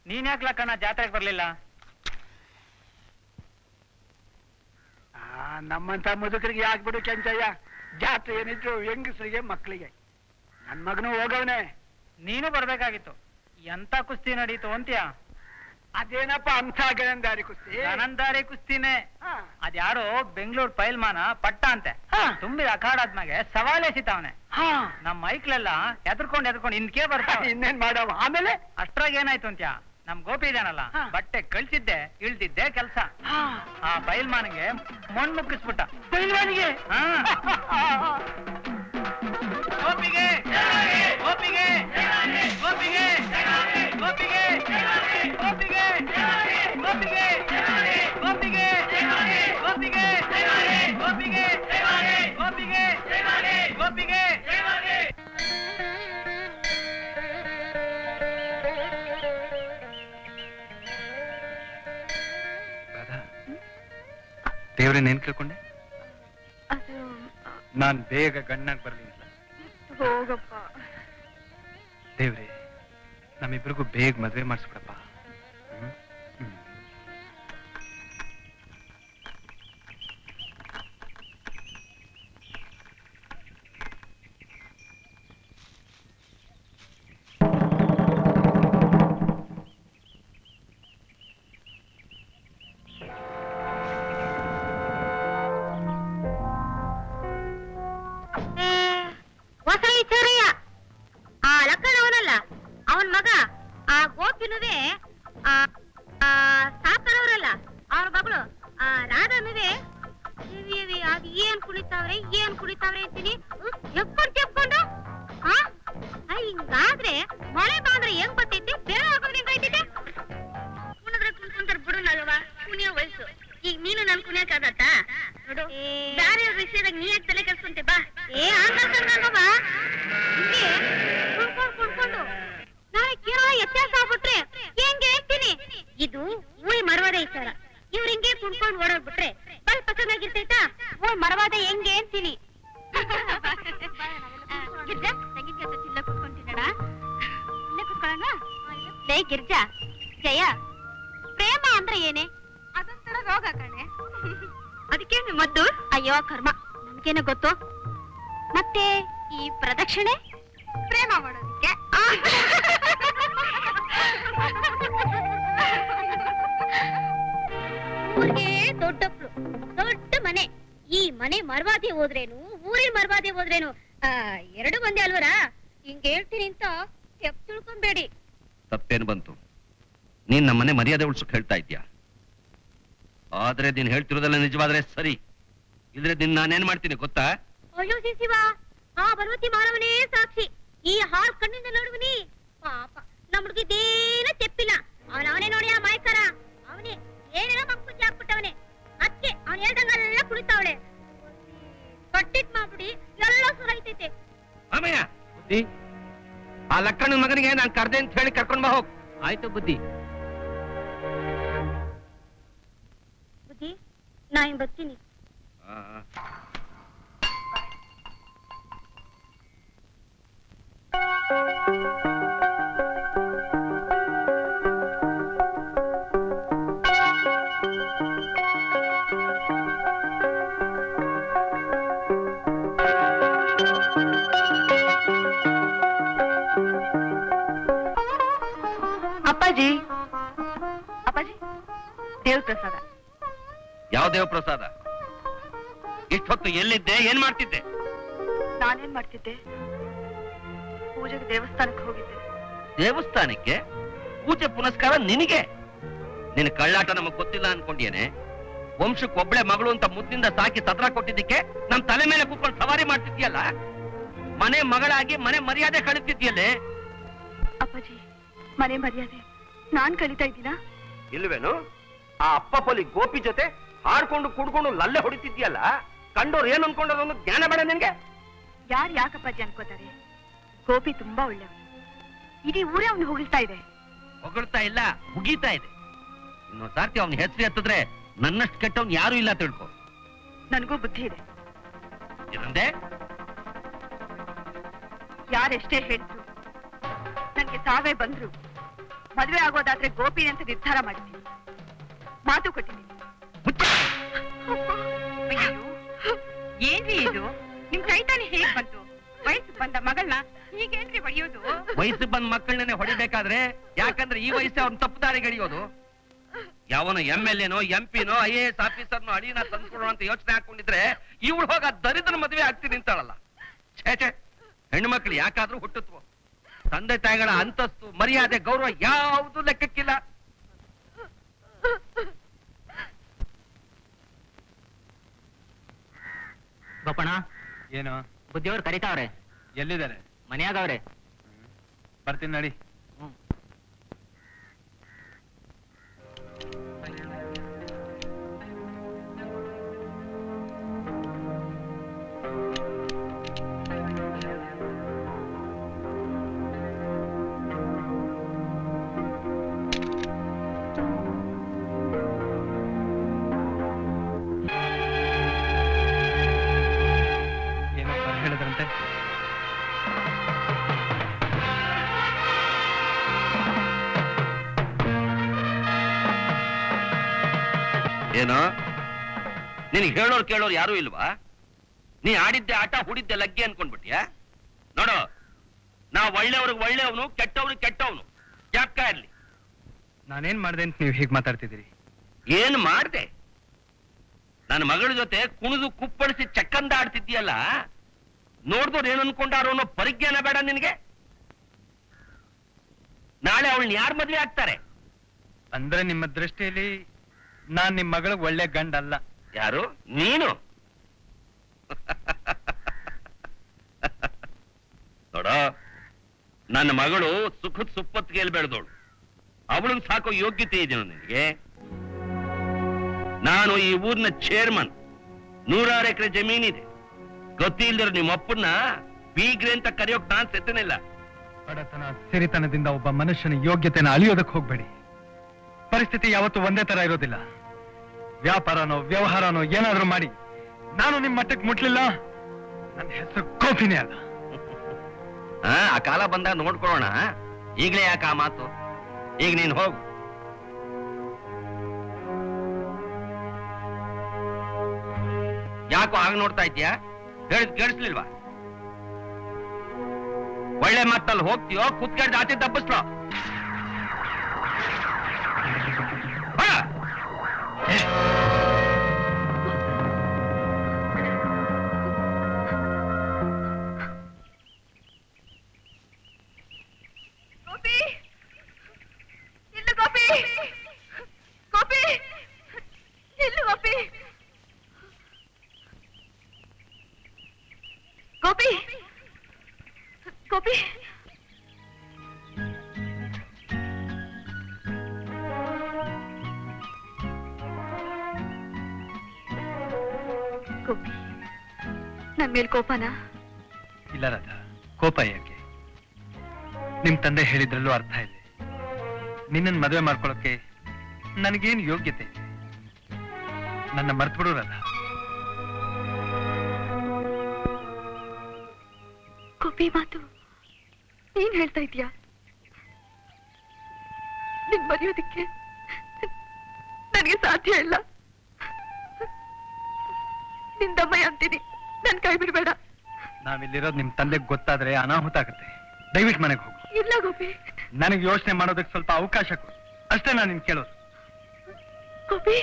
ನೀನ್ ಯಾಕೆ ಲಕ್ಕಣ್ಣ ಜಾತ್ರೆಗೆ ಬರ್ಲಿಲ್ಲ? ನಮ್ಮಂತ ಮುದುಕರಿಗೆ ಯಾಕೆ ಬಿಡು ಕೆಂಚಯ್ಯ, ಜಾತ್ರೆ ಏನಿದ್ರು ಹೆಂಗಸರಿಗೆ ಮಕ್ಕಳಿಗೆ. ನನ್ ಮಗನು ಹೋಗವನೆ. ನೀನು ಬರ್ಬೇಕಾಗಿತ್ತು. ಎಂತ ಕುಸ್ತಿ ನಡೀತು ಅಂತ್ಯ? ಅದೇನಪ್ಪ ಅಂತ ಗಣಂದಾರಿ ಕುಸ್ತಿ? ಗಣಂದಾರಿ ಕುಸ್ತಿನೇ. ಅದ್ಯಾರೋ ಬೆಂಗಳೂರು ಪೈಲ್ಮಾನ ಪಟ್ಟ ಅಂತೆ ತುಂಬಿದ ಅಖಾಡಾದ್ಮ್ಯಾಗೆ ಸವಾಲೆ ಸಿತಾವನೆ. ನಮ್ ಮೈಕ್ಲೆಲ್ಲ ಎದ್ರಕೊಂಡ್ ಇಂದ್ಕೆ ಬರ್ತಾವ. ಇನ್ನೇನ್ ಮಾಡವ? ಆಮೇಲೆ ಅಷ್ಟ್ರಾಗ ಏನಾಯ್ತು ಅಂತ್ಯ, ನಮ್ ಗೋಪಿ ಇದಾನಲ್ಲ ಬಟ್ಟೆ ಕಳ್ಸಿದ್ದೆ ಇಳ್ದಿದ್ದೆ ಕೆಲ್ಸ. ಆ ಪೈಲ್ಮಾನಿಗೆ ಮಣ್ಣು ಮುಕ್ಕಿಸ್ಬಿಟ್ಟ. ಪೈಲ್ವಾನಿಗೆ? ಗೋಪಿಗೆ ಗೋಪಿಗೆ ಗೋಪಿಗೆ ಗೋಪಿಗೆ ಗೋಪಿಗೆ ಗೋಪಿಗೆ ಗೋಪಿಗೆ ಗೋಪಿಗೆ ಗೋಪಿಗೆ ಗೋಪಿಗೆ ಗೋಪಿಗೆ. ದೇವ್ರೆ ನೇನ್ ಕೇಳ್ಕೊಂಡೆ? ನಾನ್ ಬೇಗ ಗಣ್ಣಾಗ್ ಬರ್ಲಿಲ್ಲ. ಹೋಗಪ್ಪ ದೇವ್ರೆ, ನಮ್ಮಿಬ್ರಿಗೂ ಬೇಗ ಮದ್ವೆ ಮಾಡಿಸ್ಬಿಡಪ್ಪ. ಆ ಲಕ್ಕಣವನಲ್ಲ ಅವನ್ ಮಗ ಆ ಗೋಪಿನುವೆ ಸಾಕನವರಲ್ಲ ಅವ್ರ ಮಗಳು ಆ ರಾಧನುವೆ ಏನ್ ಕುಣಿತಾವ್ರೆ ಅಂತೀನಿ ಎಪ್ಕೊಂಡು ಹಿಂಗಾದ್ರೆ ಮಳೆ ಬಾಂದ್ರೆ ಹೆಂಗ್ ಬರ್ತೈತಿ, ಬೇರೆ ಆಗೋದು ಹೆಂಗೈತಿದೆ? ಕುಣಿದ್ರೆ ಕುಣ್ಕೊಂತಾರ ಬಿಡು ನಲ್ವಾ, ಕುಣಿಯೋ ವಯಸ್ಸು. ಈಗ ನೀನು ನನ್ ಕುಣಿಯಕ್ಕಾಗತ್ತ ನೋಡು, ಬೇರೆ ವಿಷಯದಾಗ ನೀ ಯಾಕೆ ತಲೆ ಕೆಲ್ಸಂತೆ ಬಾ. ಹಂಗಲ್ವಾ ಕುಣ್ಕೊಂಡು ನಾಳೆ ಕೇವಲ ವ್ಯತ್ಯಾಸ ಆಗ್ಬಿಟ್ರೆ ಹೆಂಗೆ ಹೇಳ್ತೀನಿ? ಇದು ಊರಿ ಮರವಾದ ವಿಚಾರ. ಇವ್ರ ಹಿಂಗೆ ಕುಣ್ಕೊಂಡು ಓಡೋಗ್ಬಿಟ್ರೆ ಬಲ್ ಪಸಂದಾಗಿರ್ತೈತಾ? ಮರವಾದ ಹೆಂಗೆ ಅಂತೀನಿ. ಗಿರ್ಜಾ ಸಂಗೀತ ಕೆಲಸ ಇಲ್ಲ ಕುತ್ಕೊಂತಿದ್ದಾಳ. ಇಲ್ಲೇ ಕುತ್ಕೊಳ್ಳೋಣ. ಲೇ ಗಿರ್ಜಾ, ಜಯ, ಪ್ರೇಮ ಅಂದ್ರೆ ಏನೇ? ಅದೊಂಥರ ರೋಗ ಕಣೆ. ಅದಕ್ಕೇನು ಮದ್ದು? ಅಯ್ಯೋ ಕರ್ಮ, ನಮ್ಗೇನ ಗೊತ್ತು. ಮತ್ತೆ ಈ ಪ್ರದಕ್ಷಿಣೆ ಪ್ರೇಮ ಮಾಡೋದಕ್ಕೆ. ಊರಿಗೆ ದೊಡ್ಡಪ್ಳು, ದೊಡ್ಡ ಮನೆ. ಈ ಮನೆ ಮರವಾದಿ ಹೋದ್ರೇನು, ಊರಿನ ಮರವಾದಿ ಹೋದ್ರೇನು ಎರಡು ಒಂದೇ ಅಲ್ವರ? ಹಿಂಗ ಹೇಳ್ತೀನಿ ಅಂತ ತಿಳ್ಕೊಂಬೇಡಿ. ತಪ್ಪೇನು ಬಂತು? ನೀನ್ ನಮ್ಮನೆ ಮರ್ಯಾದೆ ಉಳ್ಸಕ್ ಹೇಳ್ತಾ ಇದ್ಯಾ? ಆದ್ರೆ ನೀನ್ ಹೇಳ್ತಿರೋದೆಲ್ಲ ನಿಜವಾದ್ರೆ ಸರಿ, ಇದ್ರೆ ನಿನ್ ನಾನೇನ್ ಮಾಡ್ತೀನಿ ಗೊತ್ತಾ? ಅಯ್ಯೋ ಶಿವ, ಆ ಭಗವತಿ ಮಾನವನೇ ಸಾಕ್ಷಿ. ಈ ಹಾಲ್ ಕಣ್ಣಿಂದ ನೋಡುವನಿ ಪಾಪ ನಮ್ಮ ಹುಡುಗಿದ್ದೇನ ತೆಪ್ಪಿಲ್ಲ. ಅವನೇ ನೋಡಿ ಆ ಮಾಯ್ಕರ, ಅವನೇ ಏನೇನೋ ಮಂಕುಚ್ಚಿ ಹಾಕ್ಬಿಟ್ಟವನೆ. ಅದಕ್ಕೆ ಅವನ್ ಹೇಳ್ದಂಗೆಲ್ಲ ಕುಳಿತಾವಳೆ. ಕಟ್ಟಿಟ್ ಮಾಡ್ಬಿಡಿ ಎಲ್ಲ ಸುರೈತೈತೆ. ಅಮ್ಮಯ್ಯ ಬುದ್ಧಿ, ಆ ಲಕ್ಕಣ್ಣನ ಮಗನಿಗೆ ನಾನ್ ಕರ್ದೆ ಅಂತ ಹೇಳಿ ಕರ್ಕೊಂಡ್ ಬಾ ಹೋಗ್. ಆಯ್ತು ಬುದ್ಧಿ. ಬುದ್ಧಿ, ನಾ ಹಿಂಗ್ ಬರ್ತೀನಿ. ಅಪ್ಪಾಜಿ, ಅಪ್ಪಾಜಿ, ದೇವ್ರ ಪ್ರಸಾದ. ಯಾವ ದೇವ ಪ್ರಸಾದ? ಇಷ್ಟೊತ್ತು ಎಲ್ಲಿದ್ದೆ, ಏನ್ ಮಾಡ್ತಿದ್ದೆ? ನಾನೇನ್ ಮಾಡ್ತಿದ್ದೆ? ಪೂಜೆಗೆ ದೇವಸ್ಥಾನಕ್ಕೆ ಹೋಗಿದ್ದೆ. ದೇವಸ್ಥಾನಕ್ಕೆ? ಪೂಜೆ ಪುನಸ್ಕಾರ ನಿನಗೆ? ನಿನ್ ಕಳ್ಳಾಟ ನಮಗ್ ಗೊತ್ತಿಲ್ಲ ಅನ್ಕೊಂಡಿಯೇನೆ? ವಂಶಕ್ಕೊಬ್ಳೆ ಮಗಳು ಅಂತ ಮುದ್ದಿಂದ ಸಾಕಿ ತತ್ರ ಕೊಟ್ಟಿದ್ದಕ್ಕೆ ನಮ್ ತಲೆ ಮೇಲೆ ಕೂತ್ಕೊಂಡು ಸವಾರಿ ಮಾಡ್ತಿದ್ಯಲ್ಲ, ಮನೆ ಮಗಳಾಗಿ ಮನೆ ಮರ್ಯಾದೆ ಕಳಿತಿದ್ಯಲ್ಲೇ. ಅಪ್ಪಾಜಿ, ಮನೆ ಮರ್ಯಾದೆ ನಾನ್ ಕಲಿತಾ ಇದ್ದೀನಾ? ಇಲ್ವೇನು? ಆ ಅಪ್ಪ ಪೊಲಿ ಗೋಪಿ ಜೊತೆ ಹಾಡ್ಕೊಂಡು ಕುಡ್ಕೊಂಡು ಲಲ್ಲೆ ಹೊಡಿತಿದ್ಯಲ್ಲ, ಕಂಡೋರು ಏನ್ ಅನ್ಕೊಂಡೋದು ಜ್ಞಾನ ಬೇಡ ನಿನ್ಗೆ? ಯಾರು ಯಾಕಪ್ಪಾಜಿ ಅನ್ಕೋತಾರೆ? ಗೋಪಿ ತುಂಬಾ ಒಳ್ಳೆಯವನು. ಇಡೀ ಊರೇ ಅವನು ಹೊಗಳ್ತಾ ಇದೆ. ಹೊಗಳ್ತಾ ಇಲ್ಲ, ಮುಗೀತಾ ಇದೆ. ಇನ್ನೊಂದ್ ಸಾರ್ತಿ ಅವ್ನ ಹೆಸರು ಎತ್ತಿದ್ರೆ ನನ್ನಷ್ಟು ಕೆಟ್ಟವ್ನು ಯಾರು ಇಲ್ಲ ತಿಳ್ಕೊ. ನನಗೂ ಬುದ್ಧಿ ಇದೆ. ಏನಂದೆ? ಯಾರೆಷ್ಟೇ ಹೇಳಿದ್ರು, ನನ್ಗೆ ಸಾವೇ ಬಂದ್ರು ಮದುವೆ ಆಗೋದಾದ್ರೆ ಗೋಪಿ ಅಂತ ನಿರ್ಧಾರ ಮಾಡಿದ್ದೀನಿ. ಮಾತು ಕೊಟ್ಟಿದ್ದೀನಿ. ಅಯ್ಯೋ, ಏನ್ರಿ ಇದು? ನಿಮ್ ಕೈ ತಾನೇ ಹೇಗ್ ಬಂತು? ವಯಸ್ಸು ಬಂದ ಮಗಳನ್ನ ಹೀಗೇನ್ರಿ ಹೊಡೆಯೋದು? ವಯಸ್ಸು ಬಂದ ಮಕ್ಕಳನ್ನೇ ಹೊಡಿಬೇಕಾದ್ರೆ ಯಾಕಂದ್ರೆ ಈ ವಯಸ್ಸು ಅವ್ನ ತಪ್ಪು ದಾರಿಗೆಳೆಯೋದು. ಯಾವನು MLA-ನೋ MP-ನೋ IAS ಆಫೀಸರ್ನೋ ಅಡಿನ ತಂದ್ಕೊಡೋ ಅಂತ ಯೋಚನೆ ಹಾಕೊಂಡಿದ್ರೆ ಇವಳು ಹೋಗ ದರಿದ್ರ ಮದುವೆ ಆಗ್ತೀನಿ ಅಂತಾಳಲ್ಲ. ಛೇ, ಹೆಣ್ಣು ಮಕ್ಳು ಯಾಕಾದ್ರೂ ಹುಟ್ಟುತ್ತೋ. ತಂದೆ ತಾಯಿಗಳ ಅಂತಸ್ತು, ಮರ್ಯಾದೆ, ಗೌರವ ಯಾವುದು ಲೆಕ್ಕಕ್ಕಿಲ್ಲ. ಗೋಪಣ್ಣ, ಏನು? ಬುದ್ಧಿಯವ್ರು ಕರಿತಾವ್ರೆ. ಎಲ್ಲಿದ್ದಾರೆ? ಮನೆಯಾಗವ್ರೆ. ಬರ್ತೀನಿ ನಡಿ. ಏನೋ ಹೇಳಿದ್ರಂತೆ. ಏನೋ ನಿನಗೆ ಹೇಳೋರು ಕೇಳೋರು ಯಾರು ಇಲ್ವಾ? ನೀ ಆಡಿದ್ದೆ ಆಟ, ಹೂಡಿದ್ದೆ ಲಗ್ಗೆ ಅನ್ಕೊಂಡ್ಬಿಟ್ಯಾ? ನೋಡು, ನಾ ಒಳ್ಳೆಯವ್ರಿಗೆ ಒಳ್ಳೆಯವನು, ಕೆಟ್ಟವ್ರಿಗೆ ಕೆಟ್ಟವನು. ಯಾಕ ಇರ್ಲಿ? ನಾನೇನ್ ಮಾಡ್ದೆ ಅಂತ ನೀವು ಹೀಗೆ ಮಾತಾಡ್ತಿದ್ದೀರಿ? ಏನ್ ಮಾಡ್ದೆ? ನನ್ನ ಮಗಳ ಜೊತೆ ಕುಣಿದು ಕುಪ್ಪಳಿಸಿ ಚಕ್ಕಂದ ಆಡ್ತಿದ್ದೀಯಲ್ಲ, ನೋಡ್ದವ್ರು ಏನ್ ಅನ್ಕೊಂಡಾರೋ ಅನ್ನೋ ಪರಿಜ್ಞಾನ ಬೇಡ ನಿನಗೆ? ನಾಳೆ ಅವಳನ್ನ ಯಾರು ಮದ್ವೆ ಆಗ್ತಾರೆ? ಅಂದ್ರೆ ನಿಮ್ಮ ದೃಷ್ಟಿಯಲ್ಲಿ ನಾನ್ ನಿಮ್ ಮಗಳಿಗೆ ಒಳ್ಳೆ ಗಂಡ ಅಲ್ಲ. ಯಾರು? ನೀನು? ನೋಡ, ನನ್ನ ಮಗಳು ಸುಖದ ಸುಪ್ಪತ್ತಿಗೆ ಬೆಳೆದೋಳು. ಅವಳನ್ನ ಸಾಕೋ ಯೋಗ್ಯತೆ ಇದೆಯೋ ನಿನಗೆ? ನಾನು ಈ ಊರಿನ ಚೇರ್ಮನ್. 100 ಎಕರೆ ಜಮೀನಿದೆ. ಗೊತ್ತಿಲ್ದಿರೋ ನಿಮ್ಮ ಅಪ್ಪನ್ನ ಬೀಗ್ರೆ ಅಂತ ಕರೆಯೋಕ್ ನಾನ್ ಸೆತ್ತನಿಲ್ಲ. ಬಡತನ, ಸಿರಿತನದಿಂದ ಒಬ್ಬ ಮನುಷ್ಯನ ಯೋಗ್ಯತೆನ ಅಳಿಯೋದಕ್ಕೆ ಹೋಗ್ಬೇಡಿ. ಪರಿಸ್ಥಿತಿ ಯಾವತ್ತೂ ಒಂದೇ ತರ ಇರೋದಿಲ್ಲ. ವ್ಯಾಪಾರನೋ ವ್ಯವಹಾರನೋ ಏನಾದ್ರೂ ಮಾಡಿ ನಾನು ನಿಮ್ ಮಟ್ಟಕ್ಕೆ ಮುಟ್ಲಿಲ್ಲ, ನನ್ನ ಹೆಸರು ಗೋಪಿನೇ ಅಲ್ಲ. ಆ ಕಾಲ ಬಂದಾಗ ನೋಡ್ಕೊಳ್ಳೋಣ. ಈಗಲೇ ಯಾಕೆ ಆ ಮಾತು? ಈಗ ನೀನ್ ಹೋಗು. ಯಾಕೋ ಹಾಗೆ ನೋಡ್ತಾ ಇದ್ದೀಯಾ? ಕೇಳಿಸ್ಲಿಲ್ವಾ? ಒಳ್ಳೆ ಮಾತಲ್ಲಿ ಹೋಗ್ತೀಯೋ ಕುತ್ಕೊಂಡು ಆಚೆ ತಪ್ಪಿಸ್ಲೋ? ಗೋಪಿ, ಇಲ್ಲ ಗೋಪಿ, ಗೋಪಿ, ಇಲ್ಲ ಗೋಪಿ, ಗೋಪಿ, ಗೋಪಿ. ಗೋಪಿ, ನನ್ ಮೇಲ್ ಕೋಪನಾ? ಇಲ್ಲ ರಾಧಾ, ಕೋಪ ಯಾಕೆ? ನಿಮ್ ತಂದೆ ಹೇಳಿದ್ರಲ್ಲೂ ಅರ್ಥ ಇದೆ. ನಿನ್ನನ್ ಮದುವೆ ಮಾಡ್ಕೊಳಕ್ಕೆ ನನಗೇನು ಯೋಗ್ಯತೆ ಇದೆ? ನನ್ನ ಮರ್ತ್ಬಿಡು ರಾಧಾ. ಗೋಪಿ, ಮಾತು ನೀನ್ ಹೇಳ್ತಾ ಇದೀಯಾ? ನಿನ್ ಮರೆಯೋದಿಕ್ಕೆ ನನಗೆ ಸಾಧ್ಯ ಇಲ್ಲ. ನಿಂದಮ್ಮಯ್ಯ ಅಂತೀನಿ, ನನ್ ಕೈ ಬಿಡ್ಬೇಡ. ನಾವಿಲ್ಲಿರೋದು ನಿಮ್ ತಂದೆಗೆ ಗೊತ್ತಾದ್ರೆ ಅನಾಹುತ ಆಗುತ್ತೆ. ದಯವಿಟ್ಟು ಮನೆಗೆ ಹೋಗು. ಇಲ್ಲ ಗೋಪಿ. ನನಗೆ ಯೋಚನೆ ಮಾಡೋದಕ್ಕೆ ಸ್ವಲ್ಪ ಅವಕಾಶ ಕೊಡು, ಅಷ್ಟೇ ನಾನು ನಿನ್ ಕೇಳೋದು. ಗೋಪಿ,